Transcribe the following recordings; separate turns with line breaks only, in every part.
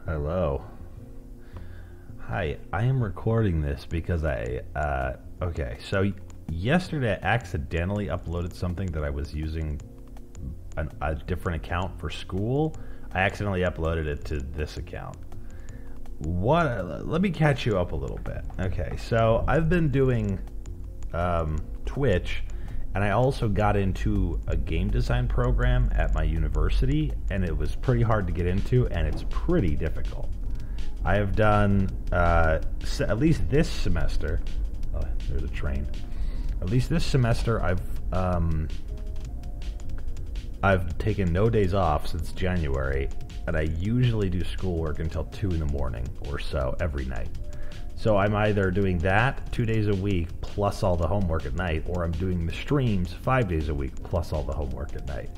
Hello. Hi, I am recording this because okay, so yesterday I accidentally uploaded something that I was using a different account for school. I accidentally uploaded it to this account. Let me catch you up a little bit. Okay, so I've been doing Twitch, and I also got into a game design program at my university, and it was pretty hard to get into, and it's pretty difficult. I have done, at least this semester, oh, there's a train. At least this semester, I've taken no days off since January, and I usually do schoolwork until 2 in the morning or so every night. So I'm either doing that 2 days a week plus all the homework at night, or I'm doing the streams 5 days a week plus all the homework at night.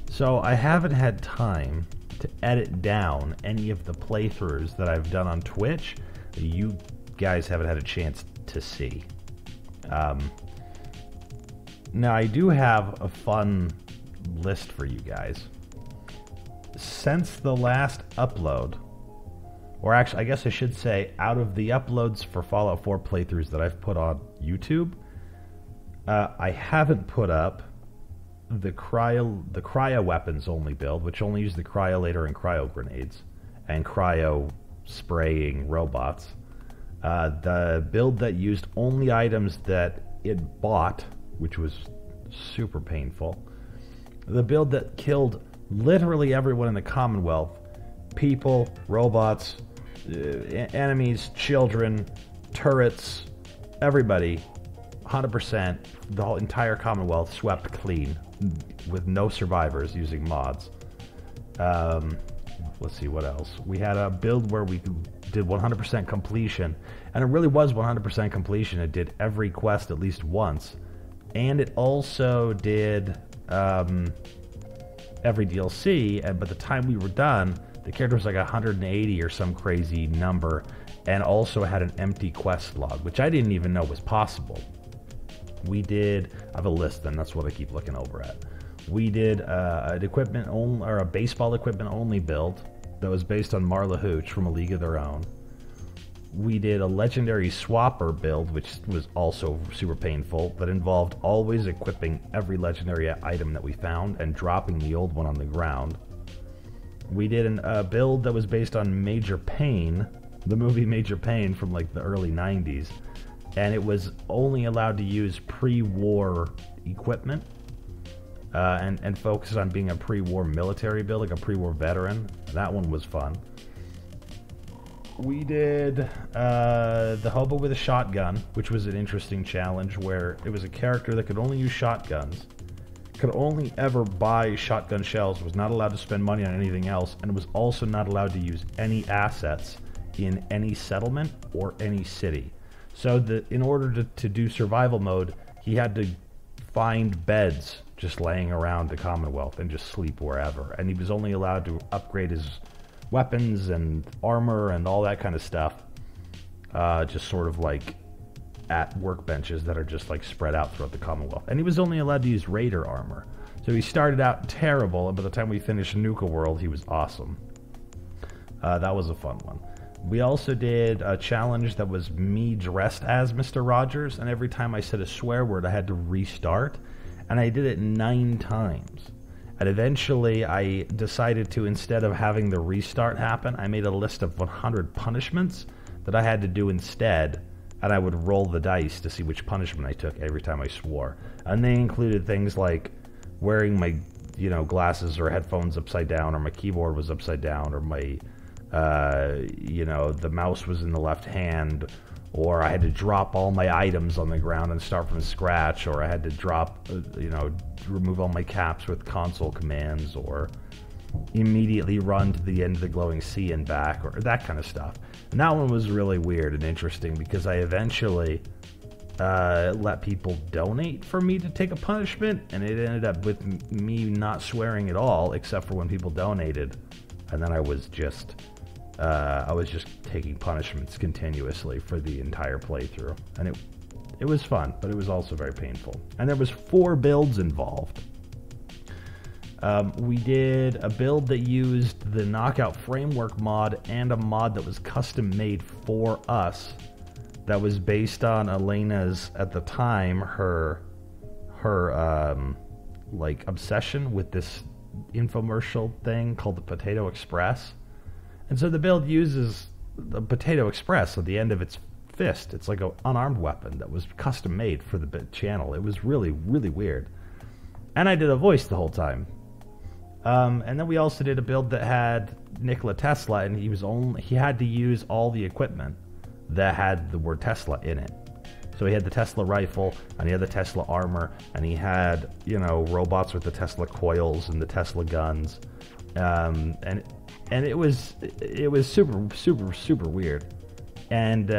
So I haven't had time to edit down any of the playthroughs that I've done on Twitch that you guys haven't had a chance to see. Now I do have a fun list for you guys. Since the last upload, or actually I guess I should say out of the uploads for Fallout 4 playthroughs that I've put on YouTube, I haven't put up the cryo weapons only build, which only used the cryolator and cryo grenades and cryo spraying robots. The build that used only items that it bought, which was super painful. The build that killed literally everyone in the Commonwealth, people, robots, enemies, children, turrets, everybody, 100%, the whole entire Commonwealth swept clean with no survivors using mods. Let's see what else. We had a build where we did 100% completion, and it really was 100% completion. It did every quest at least once, and it also did every DLC, and by the time we were done, the character was like 180 or some crazy number, and also had an empty quest log, which I didn't even know was possible. We did, I have a list, and that's what I keep looking over at. We did an equipment only, or a baseball equipment only build that was based on Marla Hooch from A League of Their Own. We did a legendary swapper build, which was also super painful, that involved always equipping every legendary item that we found and dropping the old one on the ground. We did a build that was based on Major Payne, the movie Major Payne from like the early 90s, and it was only allowed to use pre-war equipment and focus on being a pre-war military build, like a pre-war veteran. That one was fun. We did the Hobo with a shotgun, which was an interesting challenge where it was a character that could only use shotguns, could only ever buy shotgun shells, was not allowed to spend money on anything else, and was also not allowed to use any assets in any settlement or any city. So in order to do survival mode, he had to find beds just laying around the Commonwealth and just sleep wherever. And he was only allowed to upgrade his weapons and armor and all that kind of stuff, just sort of like at workbenches that are just like spread out throughout the Commonwealth. And he was only allowed to use Raider armor. So he started out terrible, and by the time we finished Nuka World, he was awesome. That was a fun one. We also did a challenge that was me dressed as Mr. Rogers, and every time I said a swear word, I had to restart, and I did it 9 times. And eventually, I decided to, instead of having the restart happen, I made a list of 100 punishments that I had to do instead, and I would roll the dice to see which punishment I took every time I swore. And they included things like wearing my, glasses or headphones upside down, or my keyboard was upside down, or my the mouse was in the left hand, or I had to drop all my items on the ground and start from scratch, or I had to drop, remove all my caps with console commands, or immediately run to the end of the glowing sea and back, or that kind of stuff. And that one was really weird and interesting because I eventually let people donate for me to take a punishment, and it ended up with me not swearing at all except for when people donated, and then I was just taking punishments continuously for the entire playthrough, and it was fun, but it was also very painful. And there was 4 builds involved. We did a build that used the Knockout Framework mod and a mod that was custom made for us. That was based on Elena's, at the time, her like obsession with this infomercial thing called the Potato Express. And so the build uses the Potato Express at the end of its fist. It's like an unarmed weapon that was custom made for the channel. It was really, really weird. And I did a voice the whole time. And then we also did a build that had Nikola Tesla, and he had to use all the equipment that had the word Tesla in it. So he had the Tesla rifle, and he had the Tesla armor, and he had, robots with the Tesla coils and the Tesla guns. And it was super, super, super weird. And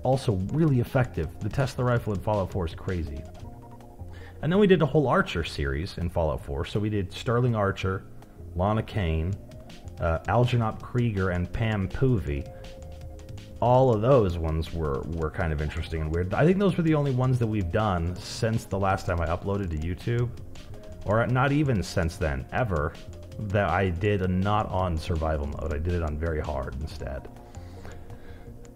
also really effective. The Tesla rifle in Fallout 4 is crazy. And then we did a whole Archer series in Fallout 4. So we did Sterling Archer, Lana Kane, Algernon Krieger, and Pam Poovey. All of those ones were kind of interesting and weird. I think those were the only ones that we've done since the last time I uploaded to YouTube. Or not even since then, ever, that I did a not on survival mode. I did it on very hard instead.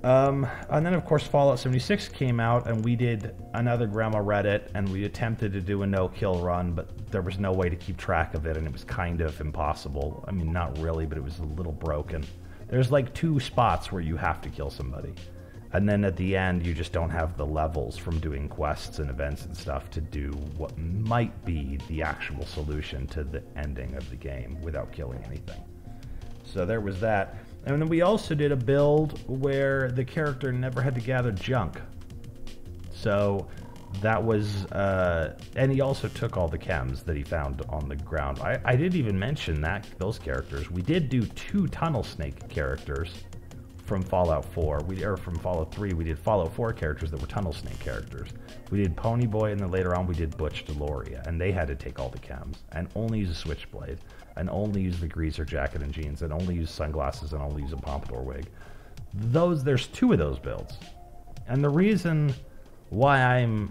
And then, of course, Fallout 76 came out, and we did another Grandma Reddit, and we attempted to do a no-kill run, but there was no way to keep track of it, and it was kind of impossible. I mean, not really, but it was a little broken. There's like 2 spots where you have to kill somebody. And then at the end, you just don't have the levels from doing quests and events and stuff to do what might be the actual solution to the ending of the game without killing anything. So there was that. And then we also did a build where the character never had to gather junk. So that was... and he also took all the chems that he found on the ground. I didn't even mention those characters. We did do 2 Tunnel Snake characters from Fallout 4. From Fallout 3, we did Fallout 4 characters that were Tunnel Snake characters. We did Ponyboy, and then later on we did Butch Deloria. And they had to take all the chems and only use a switchblade. And only use the greaser jacket and jeans, and only use sunglasses, and only use a pompadour wig. There's 2 of those builds. And the reason why I'm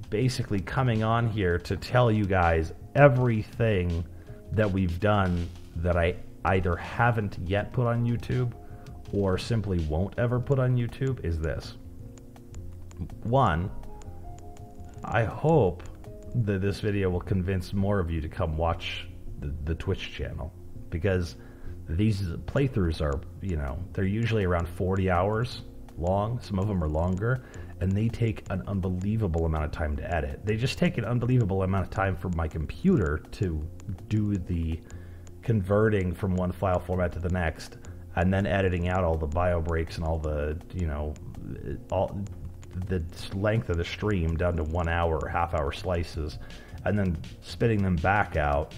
basically coming on here to tell you guys everything that we've done that I either haven't yet put on YouTube or simply won't ever put on YouTube is this. 1, I hope that this video will convince more of you to come watch the Twitch channel, because these playthroughs are, they're usually around 40 hours long. Some of them are longer, and they take an unbelievable amount of time to edit. They just take an unbelievable amount of time for my computer to do the converting from one file format to the next, and then editing out all the bio breaks and all the, all the length of the stream down to 1 hour or half-hour slices, and then spitting them back out,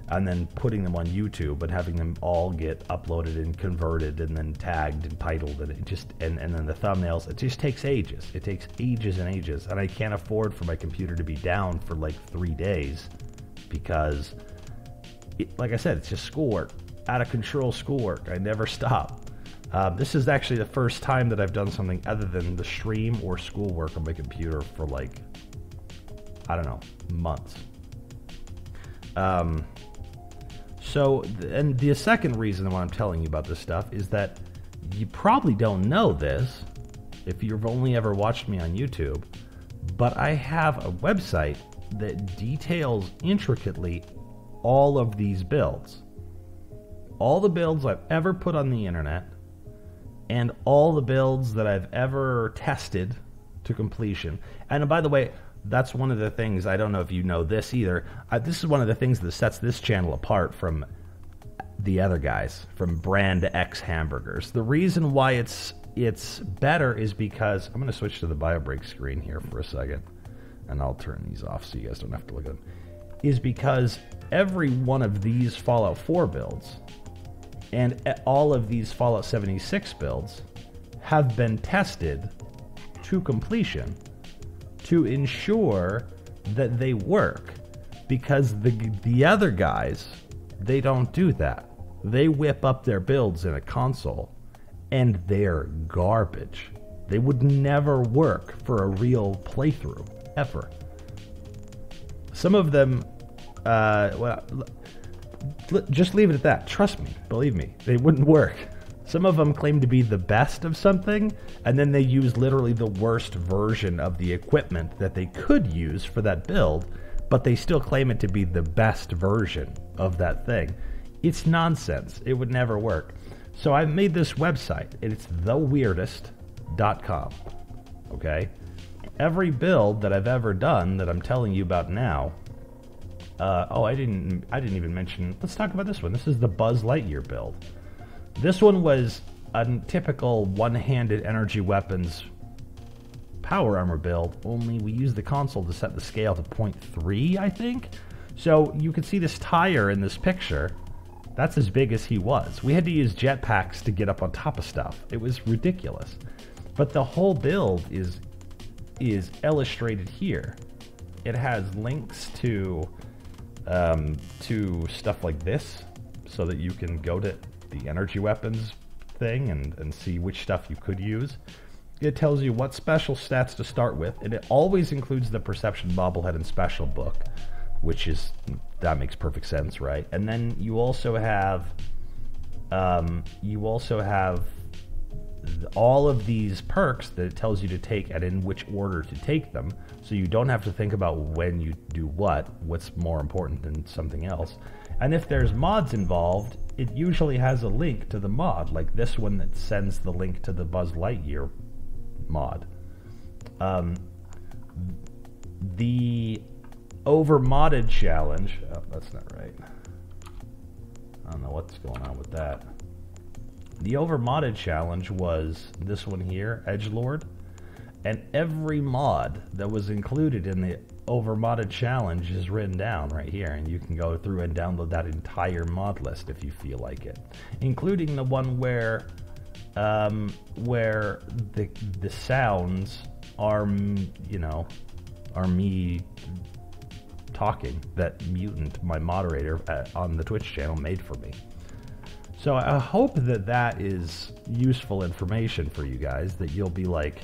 and then putting them on YouTube and having them all get uploaded and converted and then tagged and titled, and it just and then the thumbnails. It just takes ages. It takes ages and ages, and I can't afford for my computer to be down for like 3 days because, like I said, it's just schoolwork, out of control schoolwork. I never stop. This is actually the first time that I've done something other than the stream or schoolwork on my computer for like, I don't know, months. So, and the second reason why I'm telling you about this stuff is that you probably don't know this if you've only ever watched me on YouTube, but I have a website that details intricately all of these builds. All the builds I've ever put on the internet, and all the builds that I've ever tested to completion. And by the way, that's one of the things, I don't know if you know this either, this is one of the things that sets this channel apart from the other guys, from Brand X Hamburgers. The reason why it's better is because, I'm going to switch to the BioBreak screen here for a second, and I'll turn these off so you guys don't have to look at them, is because every one of these Fallout 4 builds and all of these Fallout 76 builds have been tested to completion to ensure that they work, because the other guys, they don't do that. They whip up their builds in a console, and they're garbage. They would never work for a real playthrough, ever. Some of them, well, just leave it at that. Trust me, believe me, they wouldn't work. Some of them claim to be the best of something, and then they use literally the worst version of the equipment that they could use for that build, but they still claim it to be the best version of that thing. It's nonsense. It would never work. So I made this website, and it's theweirdist.com. Okay? Every build that I've ever done that I'm telling you about now. I didn't even mention. Let's talk about this one. This is the Buzz Lightyear build. This one was a typical one-handed energy weapons power armor build, only we used the console to set the scale to 0.3, I think. So you can see this tire in this picture. That's as big as he was. We had to use jetpacks to get up on top of stuff. It was ridiculous. But the whole build is illustrated here. It has links to stuff like this, so that you can go to the energy weapons thing and see which stuff you could use. It tells you what special stats to start with, and it always includes the Perception Bobblehead and Special book, which is, that makes perfect sense, right? And then you also have all of these perks that it tells you to take and in which order to take them, so you don't have to think about when you do what's more important than something else. And if there's mods involved, it usually has a link to the mod, like this one that sends the link to the Buzz Lightyear mod. The over-modded challenge... Oh, that's not right. I don't know what's going on with that. The over-modded challenge was this one here, Edgelord. And every mod that was included in the over-modded challenge is written down right here. And you can go through and download that entire mod list if you feel like it. Including the one where the sounds are, are me talking, that Mutant, my moderator on the Twitch channel, made for me. So I hope that is useful information for you guys, that you'll be like,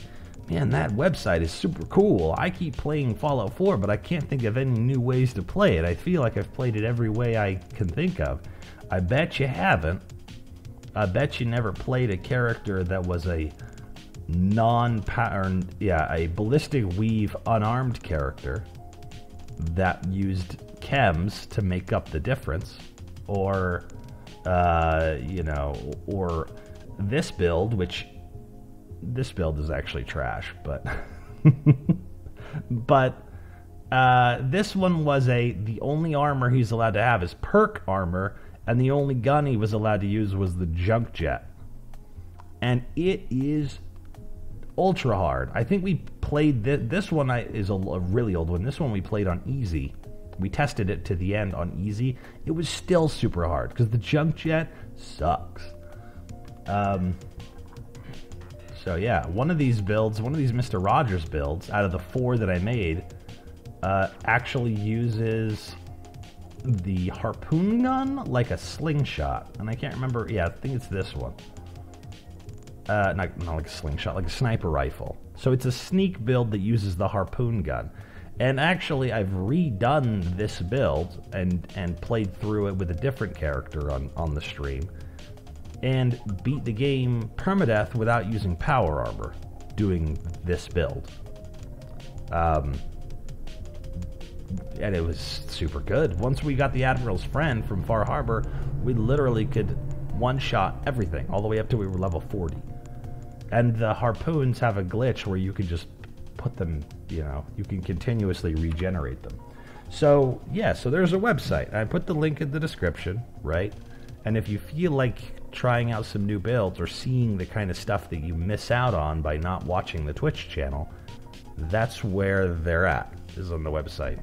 man, that website is super cool. I keep playing Fallout 4, but I can't think of any new ways to play it. I feel like I've played it every way I can think of. I bet you haven't. I bet you never played a character that was a a ballistic weave unarmed character that used chems to make up the difference, or or this build, which this build is actually trash, but this one was the only armor he's allowed to have is perk armor, and the only gun he was allowed to use was the junk jet, and it is ultra hard. I think we played this one is a really old one. This one we played on easy. We tested it to the end on easy. It was still super hard because the junk jet sucks. So yeah, one of these Mr. Rogers builds out of the 4 that I made actually uses the harpoon gun like a slingshot, and I can't remember. Yeah, I think it's this one. Not like a slingshot, like a sniper rifle. So it's a sneak build that uses the harpoon gun. And actually, I've redone this build and played through it with a different character on the stream, and beat the game permadeath without using power armor, doing this build. And it was super good. Once we got the Admiral's Friend from Far Harbor, we literally could one-shot everything, all the way up to we were level 40. And the harpoons have a glitch where you can just put them, you can continuously regenerate them. So, yeah, so there's a website. I put the link in the description, right? And if you feel like trying out some new builds or seeing the kind of stuff that you miss out on by not watching the Twitch channel, that's where they're at, is on the website.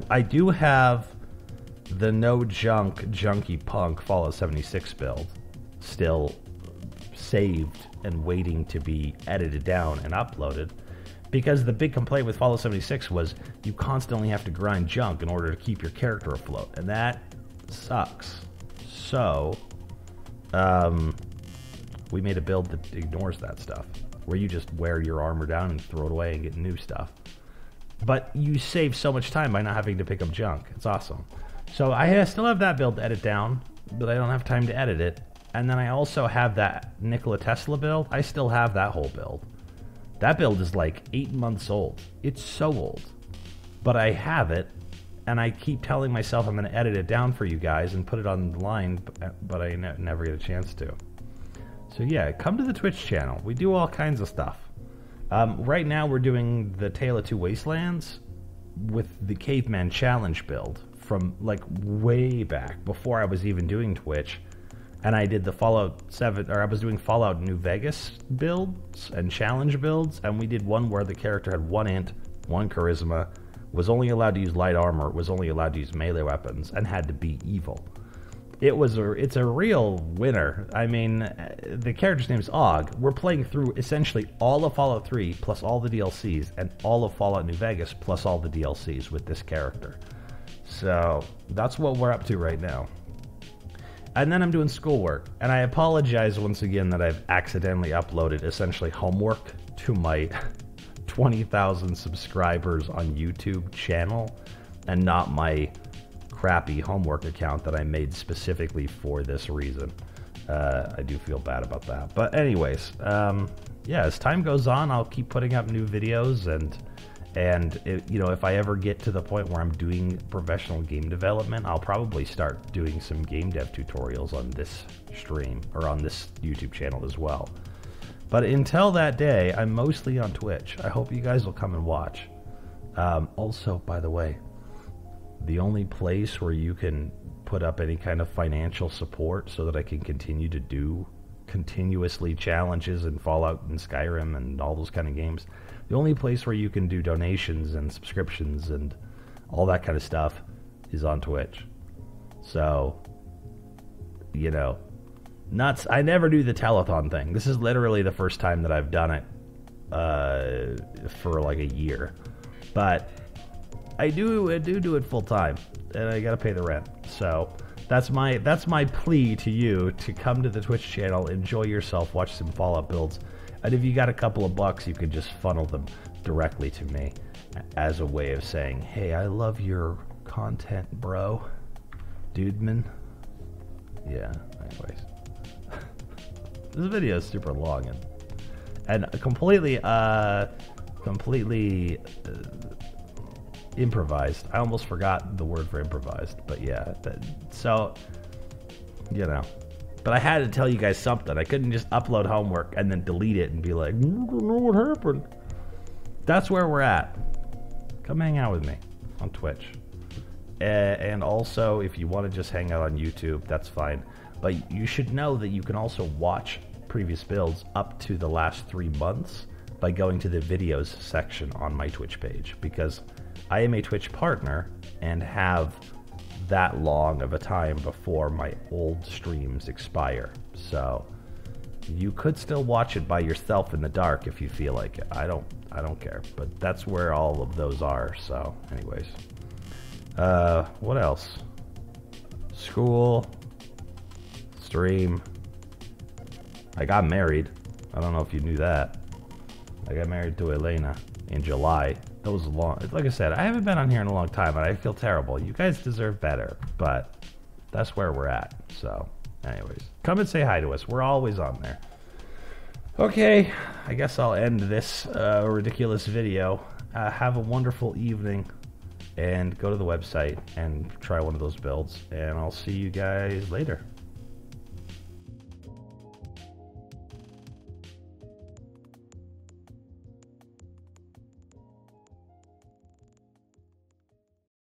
I do have the no junk junky punk Fallout 76 build still saved and waiting to be edited down and uploaded, because the big complaint with Fallout 76 was you constantly have to grind junk in order to keep your character afloat, and that sucks. So we made a build that ignores that stuff, where you just wear your armor down and throw it away and get new stuff. But you save so much time by not having to pick up junk. It's awesome. So I still have that build to edit down, but I don't have time to edit it. And then I also have that Nikola Tesla build. I still have that whole build. That build is like 8 months old. It's so old. But I have it, and I keep telling myself I'm going to edit it down for you guys and put it online, but I never get a chance to. So yeah, come to the Twitch channel. We do all kinds of stuff. Right now we're doing the Tale of Two Wastelands with the Caveman Challenge build from like way back before I was even doing Twitch. And I did the Fallout 7, or I was doing Fallout New Vegas builds and challenge builds, and we did one where the character had 1 int, 1 charisma, was only allowed to use light armor, was only allowed to use melee weapons, and had to be evil. It's a real winner. I mean, the character's name is Og. We're playing through essentially all of Fallout 3 plus all the DLCs, and all of Fallout New Vegas plus all the DLCs with this character. So that's what we're up to right now. And then I'm doing schoolwork, and I apologize once again that I've accidentally uploaded essentially homework to my 20,000 subscribers on YouTube channel, and not my crappy homework account that I made specifically for this reason. I do feel bad about that. But anyways, yeah, as time goes on, I'll keep putting up new videos, and you know, if I ever get to the point where I'm doing professional game development, I'll probably start doing some game dev tutorials on this stream, or on this YouTube channel as well. But until that day, I'm mostly on Twitch. I hope you guys will come and watch. Also, by the way, the only place where you can put up any kind of financial support so that I can continue to do continuously challenges in Fallout and Skyrim and all those kind of games, the only place where you can do donations and subscriptions and all that kind of stuff is on Twitch. So, you know, nuts. I never do the telethon thing. This is literally the first time that I've done it for like a year. But I do it full time, and I gotta pay the rent. So that's my plea to you to come to the Twitch channel, enjoy yourself, watch some Fallout builds. And if you got a couple of bucks, you can just funnel them directly to me as a way of saying, hey, I love your content, bro. Dudeman. Yeah, anyways. This video is super long and completely improvised. I almost forgot the word for improvised, but yeah. So, you know. But I had to tell you guys something. I couldn't just upload homework and then delete it and be like, I don't know what happened. That's where we're at. Come hang out with me on Twitch. And also, if you want to just hang out on YouTube, that's fine. But you should know that you can also watch previous builds up to the last 3 months by going to the videos section on my Twitch page, because I am a Twitch partner and have that long of a time before my old streams expire. So you could still watch it by yourself in the dark if you feel like it. I don't care, but that's where all of those are. So anyways, what else? School, stream. I got married. I don't know if you knew that. I got married to Elena in July. That was long. Like I said, I haven't been on here in a long time, and I feel terrible. You guys deserve better, but that's where we're at. So, anyways, come and say hi to us. We're always on there. Okay, I guess I'll end this ridiculous video. Have a wonderful evening, and go to the website and try one of those builds, and I'll see you guys later.